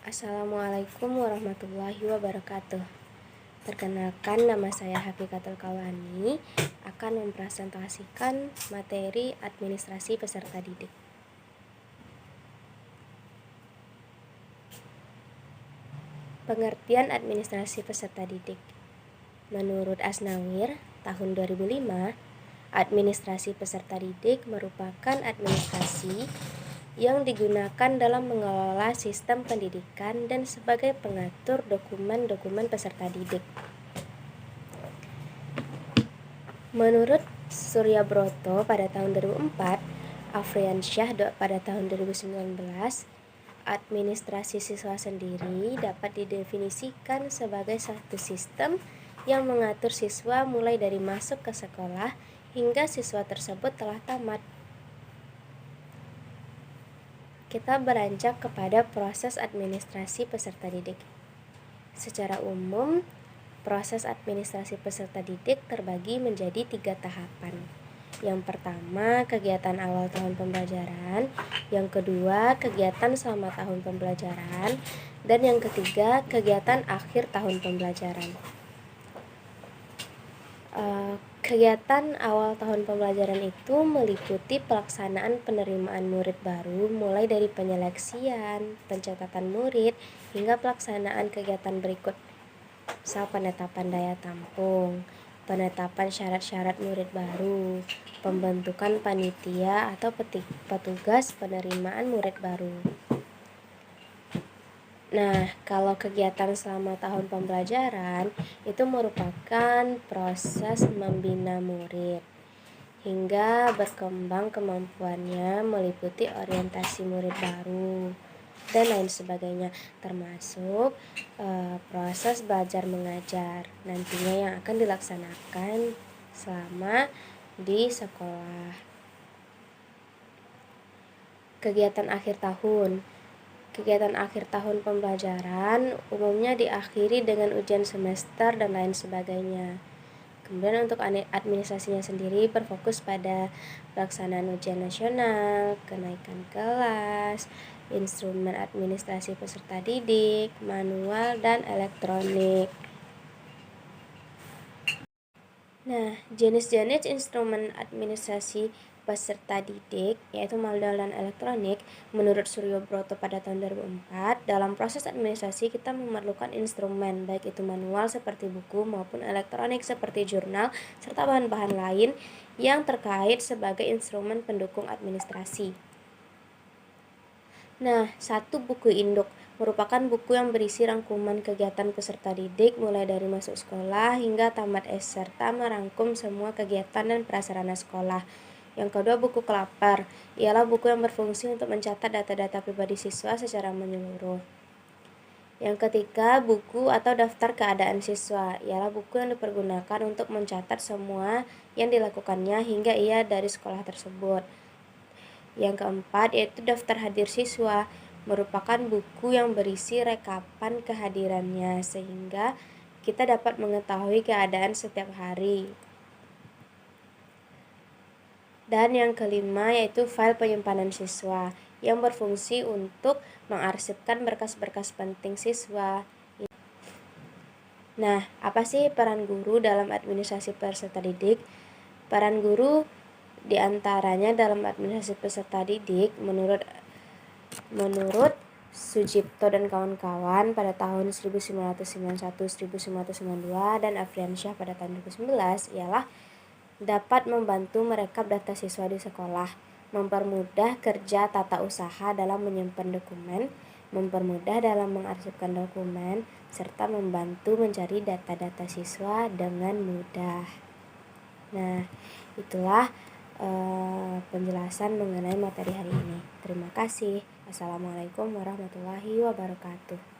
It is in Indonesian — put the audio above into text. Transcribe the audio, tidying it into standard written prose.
Assalamualaikum warahmatullahi wabarakatuh. Perkenalkan, nama saya Hafikatul Kawani akan mempresentasikan materi administrasi peserta didik. Pengertian administrasi peserta didik. Menurut Asnawir, tahun 2005, administrasi peserta didik merupakan administrasi yang digunakan dalam mengelola sistem pendidikan dan sebagai pengatur dokumen-dokumen peserta didik. Menurut Surya Broto pada tahun 2004, Afriansyah pada tahun 2019, administrasi siswa sendiri dapat didefinisikan sebagai satu sistem yang mengatur siswa mulai dari masuk ke sekolah hingga siswa tersebut telah tamat. Kita beranjak kepada proses administrasi peserta didik. Secara umum, proses administrasi peserta didik terbagi menjadi 3 tahapan. Yang pertama, kegiatan awal tahun pembelajaran. Yang kedua, kegiatan selama tahun pembelajaran. Dan yang ketiga, kegiatan akhir tahun pembelajaran. Kegiatan awal tahun pembelajaran itu meliputi pelaksanaan penerimaan murid baru mulai dari penyeleksian, pencatatan murid, hingga pelaksanaan kegiatan berikut. Penetapan daya tampung, penetapan syarat-syarat murid baru, pembentukan panitia atau petugas penerimaan murid baru. Nah, kalau kegiatan selama tahun pembelajaran itu merupakan proses membina murid hingga berkembang kemampuannya, meliputi orientasi murid baru dan lain sebagainya, termasuk proses belajar mengajar nantinya yang akan dilaksanakan selama di sekolah. Kegiatan akhir tahun. Kegiatan akhir tahun pembelajaran umumnya diakhiri dengan ujian semester dan lain sebagainya. Kemudian untuk administrasinya sendiri berfokus pada pelaksanaan ujian nasional, kenaikan kelas, instrumen administrasi peserta didik, manual, dan elektronik. Nah, jenis-jenis instrumen administrasi peserta didik, yaitu manual dan elektronik, menurut Surya Broto pada tahun 2004, dalam proses administrasi kita memerlukan instrumen, baik itu manual seperti buku maupun elektronik seperti jurnal, serta bahan-bahan lain yang terkait sebagai instrumen pendukung administrasi. Nah, 1 buku induk merupakan buku yang berisi rangkuman kegiatan peserta didik mulai dari masuk sekolah hingga tamat serta merangkum semua kegiatan dan prasarana sekolah. Yang kedua, buku kelapar ialah buku yang berfungsi untuk mencatat data-data pribadi siswa secara menyeluruh. Yang ketiga, buku atau daftar keadaan siswa ialah buku yang dipergunakan untuk mencatat semua yang dilakukannya hingga ia dari sekolah tersebut. Yang keempat, yaitu daftar hadir siswa, merupakan buku yang berisi rekapan kehadirannya sehingga kita dapat mengetahui keadaan setiap hari. Dan yang kelima, yaitu file penyimpanan siswa yang berfungsi untuk mengarsipkan berkas-berkas penting siswa. Nah, apa sih peran guru dalam administrasi peserta didik? Peran guru diantaranya dalam administrasi peserta didik menurut Sujipto dan kawan-kawan pada tahun 1991-1992 dan Afriansyah pada tahun 2011 ialah dapat membantu merekap data siswa di sekolah, mempermudah kerja tata usaha dalam menyimpan dokumen, mempermudah dalam mengarsipkan dokumen, serta membantu mencari data-data siswa dengan mudah. Nah, itulah penjelasan mengenai materi hari ini. Terima kasih. Assalamualaikum warahmatullahi wabarakatuh.